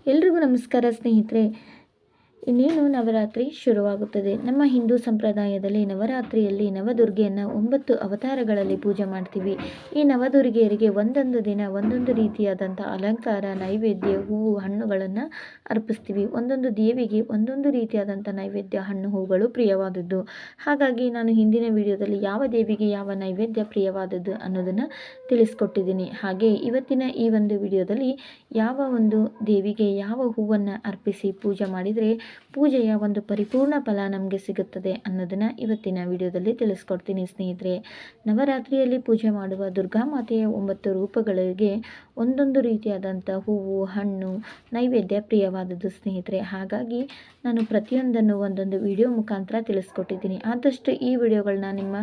ಎಲ್ರಿಗೂ ನಮಸ್ಕಾರ ಸ್ನೇಹಿತರೆ. ಇನ್ನೇನು ನವರಾತ್ರಿ ಶುರುವಾಗುತ್ತದೆ. ನಮ್ಮ ಹಿಂದೂ ಸಂಪ್ರದಾಯದಲ್ಲಿ ನವರಾತ್ರಿಯಲ್ಲಿ ನವದುರ್ಗೆಯನ್ನು 9 ಅವತಾರಗಳಲ್ಲಿ ಪೂಜೆ ಮಾಡ್ತೀವಿ. ಈ ನವದುರ್ಗೆಯರಿಗೆ ಒಂದೊಂದು ದಿನ ಒಂದೊಂದು ರೀತಿಯಾದಂಥ ಅಲಂಕಾರ, ನೈವೇದ್ಯ, ಹೂವು, ಹಣ್ಣುಗಳನ್ನು ಅರ್ಪಿಸ್ತೀವಿ. ಒಂದೊಂದು ದೇವಿಗೆ ಒಂದೊಂದು ರೀತಿಯಾದಂಥ ನೈವೇದ್ಯ, ಹಣ್ಣು, ಹೂಗಳು ಪ್ರಿಯವಾದದ್ದು. ಹಾಗಾಗಿ ನಾನು ಹಿಂದಿನ ವಿಡಿಯೋದಲ್ಲಿ ಯಾವ ದೇವಿಗೆ ಯಾವ ನೈವೇದ್ಯ ಪ್ರಿಯವಾದದ್ದು ಅನ್ನೋದನ್ನು ತಿಳಿಸ್ಕೊಟ್ಟಿದ್ದೀನಿ. ಹಾಗೆ ಇವತ್ತಿನ ಈ ಒಂದು ವಿಡಿಯೋದಲ್ಲಿ ಯಾವ ಒಂದು ದೇವಿಗೆ ಯಾವ ಹೂವನ್ನು ಅರ್ಪಿಸಿ ಪೂಜೆ ಮಾಡಿದರೆ ಪೂಜೆಯ ಒಂದು ಪರಿಪೂರ್ಣ ಫಲ ನಮಗೆ ಸಿಗುತ್ತದೆ ಅನ್ನೋದನ್ನು ಇವತ್ತಿನ ವಿಡಿಯೋದಲ್ಲಿ ತಿಳಿಸ್ಕೊಡ್ತೀನಿ ಸ್ನೇಹಿತರೆ. ನವರಾತ್ರಿಯಲ್ಲಿ ಪೂಜೆ ಮಾಡುವ ದುರ್ಗಾಮಾತೆಯ 9 ರೂಪಗಳಿಗೆ ಒಂದೊಂದು ರೀತಿಯಾದಂಥ ಹೂವು, ಹಣ್ಣು, ನೈವೇದ್ಯ ಪ್ರಿಯವಾದದ್ದು ಸ್ನೇಹಿತರೆ. ಹಾಗಾಗಿ ನಾನು ಪ್ರತಿಯೊಂದನ್ನು ಒಂದೊಂದು ವಿಡಿಯೋ ಮುಖಾಂತರ ತಿಳಿಸ್ಕೊಟ್ಟಿದ್ದೀನಿ. ಆದಷ್ಟು ಈ ವಿಡಿಯೋಗಳನ್ನ ನಿಮ್ಮ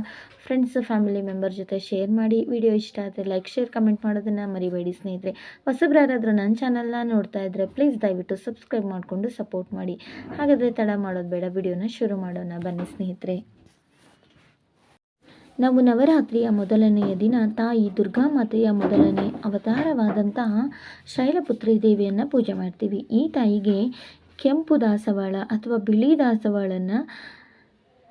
ಫ್ರೆಂಡ್ಸ್, ಫ್ಯಾಮಿಲಿ ಮೆಂಬರ್ ಜೊತೆ ಶೇರ್ ಮಾಡಿ. ವಿಡಿಯೋ ಇಷ್ಟ ಆದರೆ ಲೈಕ್, ಶೇರ್, ಕಮೆಂಟ್ ಮಾಡೋದನ್ನು ಮರಿಬೇಡಿ ಸ್ನೇಹಿತರೆ. ಹೊಸಬ್ರಾರಾದರೂ ನನ್ನ ಚಾನಲ್ನ ನೋಡ್ತಾ ಇದ್ದರೆ ಪ್ಲೀಸ್ ದಯವಿಟ್ಟು ಸಬ್ಸ್ಕ್ರೈಬ್ ಮಾಡಿಕೊಂಡು ಸಪೋರ್ಟ್ ಮಾಡಿ. ಹಾಗಾದರೆ ತಡ ಮಾಡೋದು ಬೇಡ, ವಿಡಿಯೋನ ಶುರು ಮಾಡೋಣ ಬನ್ನಿ ಸ್ನೇಹಿತರೆ. ನಾವು ನವರಾತ್ರಿಯ ಮೊದಲನೆಯ ದಿನ ತಾಯಿ ದುರ್ಗಾಮಾತೆಯ ಮೊದಲನೇ ಅವತಾರವಾದಂತಹ ಶೈಲಪುತ್ರಿ ದೇವಿಯನ್ನು ಪೂಜೆ ಮಾಡ್ತೀವಿ. ಈ ತಾಯಿಗೆ ಕೆಂಪು ದಾಸವಾಳ ಅಥವಾ ಬಿಳಿ ದಾಸವಾಳನ್ನು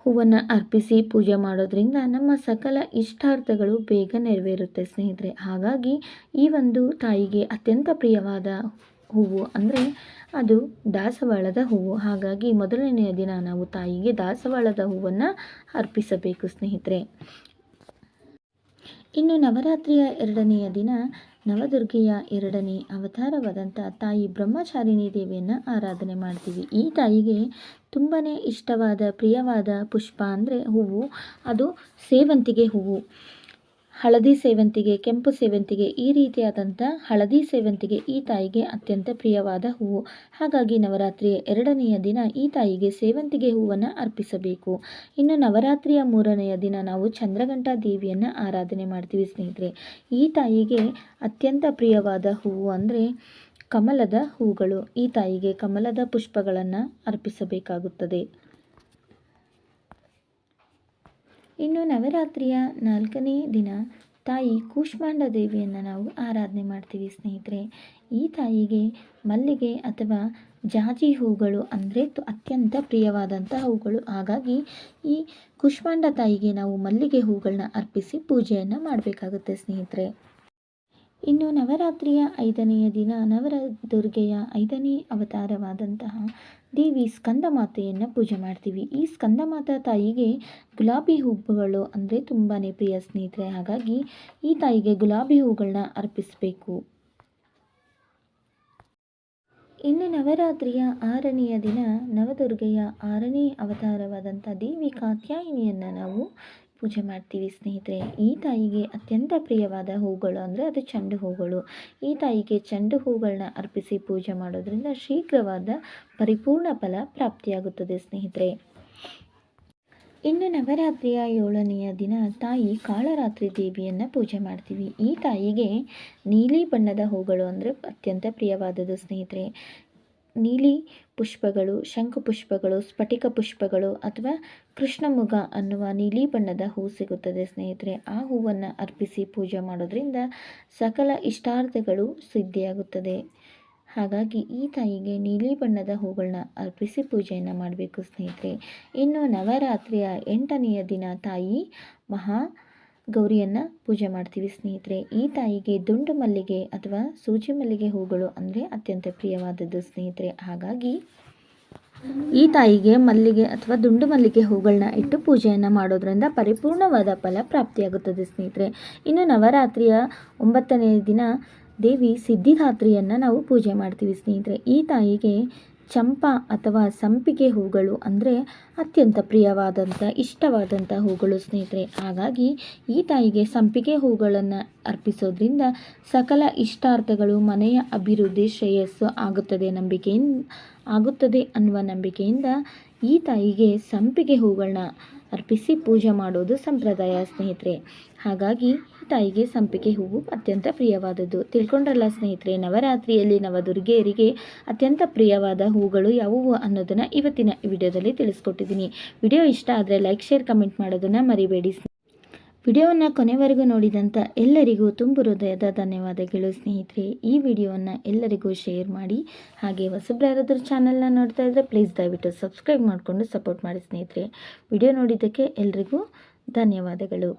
ಹೂವನ್ನು ಅರ್ಪಿಸಿ ಪೂಜೆ ಮಾಡೋದ್ರಿಂದ ನಮ್ಮ ಸಕಲ ಇಷ್ಟಾರ್ಥಗಳು ಬೇಗ ನೆರವೇರುತ್ತೆ ಸ್ನೇಹಿತರೆ. ಹಾಗಾಗಿ ಈ ಒಂದು ತಾಯಿಗೆ ಅತ್ಯಂತ ಪ್ರಿಯವಾದ ಹೂವು ಅಂದರೆ ಅದು ದಾಸವಾಳದ ಹೂವು. ಹಾಗಾಗಿ ಮೊದಲನೆಯ ದಿನ ನಾವು ತಾಯಿಗೆ ದಾಸವಾಳದ ಹೂವನ್ನು ಅರ್ಪಿಸಬೇಕು ಸ್ನೇಹಿತರೆ. ಇನ್ನು ನವರಾತ್ರಿಯ 2ನೆಯ ದಿನ ನವದುರ್ಗೆಯ 2ನೇ ಅವತಾರವಾದಂಥ ತಾಯಿ ಬ್ರಹ್ಮಚಾರಿಣಿ ದೇವಿಯನ್ನು ಆರಾಧನೆ ಮಾಡ್ತೀವಿ. ಈ ತಾಯಿಗೆ ತುಂಬಾ ಇಷ್ಟವಾದ ಪ್ರಿಯವಾದ ಪುಷ್ಪ ಅಂದರೆ ಹೂವು, ಅದು ಸೇವಂತಿಗೆ ಹೂವು. ಹಳದಿ ಸೇವಂತಿಗೆ, ಕೆಂಪು ಸೇವಂತಿಗೆ, ಈ ರೀತಿಯಾದಂಥ ಹಳದಿ ಸೇವಂತಿಗೆ ಈ ತಾಯಿಗೆ ಅತ್ಯಂತ ಪ್ರಿಯವಾದ ಹೂವು. ಹಾಗಾಗಿ ನವರಾತ್ರಿಯ 2ನೆಯ ದಿನ ಈ ತಾಯಿಗೆ ಸೇವಂತಿಗೆ ಹೂವನ್ನು ಅರ್ಪಿಸಬೇಕು. ಇನ್ನು ನವರಾತ್ರಿಯ 3ನೆಯ ದಿನ ನಾವು ಚಂದ್ರಘಂಟಾ ದೇವಿಯನ್ನು ಆರಾಧನೆ ಮಾಡ್ತೀವಿ ಸ್ನೇಹಿತರೆ. ಈ ತಾಯಿಗೆ ಅತ್ಯಂತ ಪ್ರಿಯವಾದ ಹೂವು ಅಂದರೆ ಕಮಲದ ಹೂಗಳು. ಈ ತಾಯಿಗೆ ಕಮಲದ ಪುಷ್ಪಗಳನ್ನು ಅರ್ಪಿಸಬೇಕಾಗುತ್ತದೆ. ಇನ್ನು ನವರಾತ್ರಿಯ 4ನೇ ದಿನ ತಾಯಿ ಕೂಷ್ಮಾಂಡ ದೇವಿಯನ್ನು ನಾವು ಆರಾಧನೆ ಮಾಡ್ತೀವಿ ಸ್ನೇಹಿತರೆ. ಈ ತಾಯಿಗೆ ಮಲ್ಲಿಗೆ ಅಥವಾ ಜಾಜಿ ಹೂಗಳು ಅಂದರೆ ಅತ್ಯಂತ ಪ್ರಿಯವಾದಂಥ ಹೂಗಳು. ಹಾಗಾಗಿ ಈ ಕೂಷ್ಮಾಂಡ ತಾಯಿಗೆ ನಾವು ಮಲ್ಲಿಗೆ ಹೂಗಳನ್ನ ಅರ್ಪಿಸಿ ಪೂಜೆಯನ್ನು ಮಾಡಬೇಕಾಗುತ್ತೆ ಸ್ನೇಹಿತರೆ. ಇನ್ನು ನವರಾತ್ರಿಯ 5ನೆಯ ದಿನ ನವದುರ್ಗೆಯ 5ನೇ ಅವತಾರವಾದಂತಹ ದೇವಿ ಸ್ಕಂದಮಾತೆಯನ್ನು ಪೂಜೆ ಮಾಡ್ತೀವಿ. ಈ ಸ್ಕಂದಮಾತಾ ತಾಯಿಗೆ ಗುಲಾಬಿ ಹೂವುಗಳು ಅಂದರೆ ತುಂಬಾ ಪ್ರಿಯ ಸ್ನೇಹಿತರೆ. ಹಾಗಾಗಿ ಈ ತಾಯಿಗೆ ಗುಲಾಬಿ ಹೂಗಳನ್ನ ಅರ್ಪಿಸಬೇಕು. ಇನ್ನು ನವರಾತ್ರಿಯ 6ನೆಯ ದಿನ ನವದುರ್ಗೆಯ 6ನೇ ಅವತಾರವಾದಂಥ ದೇವಿ ಕಾತ್ಯಾಯಿನಿಯನ್ನು ನಾವು ಪೂಜೆ ಮಾಡ್ತೀವಿ ಸ್ನೇಹಿತರೆ. ಈ ತಾಯಿಗೆ ಅತ್ಯಂತ ಪ್ರಿಯವಾದ ಹೂಗಳು ಅಂದರೆ ಅದು ಚೆಂಡು ಹೂಗಳು. ಈ ತಾಯಿಗೆ ಚೆಂಡು ಹೂಗಳನ್ನ ಅರ್ಪಿಸಿ ಪೂಜೆ ಮಾಡೋದ್ರಿಂದ ಶೀಘ್ರವಾದ ಪರಿಪೂರ್ಣ ಫಲ ಪ್ರಾಪ್ತಿಯಾಗುತ್ತದೆ ಸ್ನೇಹಿತರೆ. ಇನ್ನು ನವರಾತ್ರಿಯ 7ನೆಯ ದಿನ ತಾಯಿ ಕಾಳರಾತ್ರಿ ದೇವಿಯನ್ನು ಪೂಜೆ ಮಾಡ್ತೀವಿ. ಈ ತಾಯಿಗೆ ನೀಲಿ ಬಣ್ಣದ ಹೂಗಳು ಅಂದರೆ ಅತ್ಯಂತ ಪ್ರಿಯವಾದದ್ದು ಸ್ನೇಹಿತರೆ. ನೀಲಿ ಪುಷ್ಪಗಳು, ಶಂಕು ಪುಷ್ಪಗಳು, ಸ್ಫಟಿಕ ಪುಷ್ಪಗಳು ಅಥವಾ ಕೃಷ್ಣಮುಗ ಅನ್ನುವ ನೀಲಿ ಬಣ್ಣದ ಹೂ ಸಿಗುತ್ತದೆ ಸ್ನೇಹಿತರೆ. ಆ ಹೂವನ್ನು ಅರ್ಪಿಸಿ ಪೂಜೆ ಮಾಡೋದ್ರಿಂದ ಸಕಲ ಇಷ್ಟಾರ್ಥಗಳು ಸಿದ್ಧಿಯಾಗುತ್ತದೆ. ಹಾಗಾಗಿ ಈ ತಾಯಿಗೆ ನೀಲಿ ಬಣ್ಣದ ಹೂಗಳನ್ನ ಅರ್ಪಿಸಿ ಪೂಜೆಯನ್ನು ಮಾಡಬೇಕು ಸ್ನೇಹಿತರೆ. ಇನ್ನು ನವರಾತ್ರಿಯ 8ನೆಯ ದಿನ ತಾಯಿ ಮಹಾ ಗೌರಿಯನ್ನು ಪೂಜೆ ಮಾಡ್ತೀವಿ ಸ್ನೇಹಿತರೆ. ಈ ತಾಯಿಗೆ ದುಂಡು ಮಲ್ಲಿಗೆ ಅಥವಾ ಸೂಜಿ ಮಲ್ಲಿಗೆ ಹೂಗಳು ಅಂದರೆ ಅತ್ಯಂತ ಪ್ರಿಯವಾದದ್ದು ಸ್ನೇಹಿತರೆ. ಹಾಗಾಗಿ ಈ ತಾಯಿಗೆ ಮಲ್ಲಿಗೆ ಅಥವಾ ದುಂಡು ಮಲ್ಲಿಗೆ ಹೂಗಳನ್ನ ಇಟ್ಟು ಪೂಜೆಯನ್ನು ಮಾಡೋದ್ರಿಂದ ಪರಿಪೂರ್ಣವಾದ ಫಲ ಪ್ರಾಪ್ತಿಯಾಗುತ್ತದೆ ಸ್ನೇಹಿತರೆ. ಇನ್ನು ನವರಾತ್ರಿಯ 9ನೇ ದಿನ ದೇವಿ ಸಿದ್ಧಿದಾತ್ರಿಯನ್ನು ನಾವು ಪೂಜೆ ಮಾಡ್ತೀವಿ ಸ್ನೇಹಿತರೆ. ಈ ತಾಯಿಗೆ ಚಂಪಾ ಅಥವಾ ಸಂಪಿಗೆ ಹೂಗಳು ಅಂದರೆ ಅತ್ಯಂತ ಪ್ರಿಯವಾದಂಥ ಇಷ್ಟವಾದಂಥ ಹೂಗಳು ಸ್ನೇಹಿತರೆ. ಹಾಗಾಗಿ ಈ ತಾಯಿಗೆ ಸಂಪಿಗೆ ಹೂಗಳನ್ನು ಅರ್ಪಿಸೋದ್ರಿಂದ ಸಕಲ ಇಷ್ಟಾರ್ಥಗಳು, ಮನೆಯ ಅಭಿವೃದ್ಧಿ, ಶ್ರೇಯಸ್ಸು ಆಗುತ್ತದೆ ಅನ್ನುವ ನಂಬಿಕೆಯಿಂದ ಈ ತಾಯಿಗೆ ಸಂಪಿಗೆ ಹೂಗಳನ್ನ ಅರ್ಪಿಸಿ ಪೂಜೆ ಮಾಡೋದು ಸಂಪ್ರದಾಯ ಸ್ನೇಹಿತರೆ. ಹಾಗಾಗಿ ಈ ತಾಯಿಗೆ ಸಂಪಿಗೆ ಹೂವು ಅತ್ಯಂತ ಪ್ರಿಯವಾದದ್ದು. ತಿಳ್ಕೊಂಡ್ರಲ್ಲ ಸ್ನೇಹಿತರೆ, ನವರಾತ್ರಿಯಲ್ಲಿ ನವದುರ್ಗೆಯರಿಗೆ ಅತ್ಯಂತ ಪ್ರಿಯವಾದ ಹೂಗಳು ಯಾವುವು ಅನ್ನೋದನ್ನು ಇವತ್ತಿನ ವಿಡಿಯೋದಲ್ಲಿ ತಿಳಿಸ್ಕೊಟ್ಟಿದ್ದೀನಿ. ವಿಡಿಯೋ ಇಷ್ಟ ಆದರೆ ಲೈಕ್, ಶೇರ್, ಕಮೆಂಟ್ ಮಾಡೋದನ್ನು ಮರಿಬೇಡಿ. ವಿಡಿಯೋವನ್ನು ಕೊನೆವರೆಗೂ ನೋಡಿದಂಥ ಎಲ್ಲರಿಗೂ ತುಂಬು ಹೃದಯದ ಧನ್ಯವಾದಗಳು ಸ್ನೇಹಿತರೆ. ಈ ವಿಡಿಯೋವನ್ನು ಎಲ್ಲರಿಗೂ ಶೇರ್ ಮಾಡಿ. ಹಾಗೆ ಹೊಸಬ್ರು ಯಾರಾದರೂ ಚಾನಲ್ನ ನೋಡ್ತಾ ಇದ್ದರೆ ಪ್ಲೀಸ್ ದಯವಿಟ್ಟು ಸಬ್ಸ್ಕ್ರೈಬ್ ಮಾಡಿಕೊಂಡು ಸಪೋರ್ಟ್ ಮಾಡಿ ಸ್ನೇಹಿತರೆ. ವಿಡಿಯೋ ನೋಡಿದ್ದಕ್ಕೆ ಎಲ್ರಿಗೂ ಧನ್ಯವಾದಗಳು.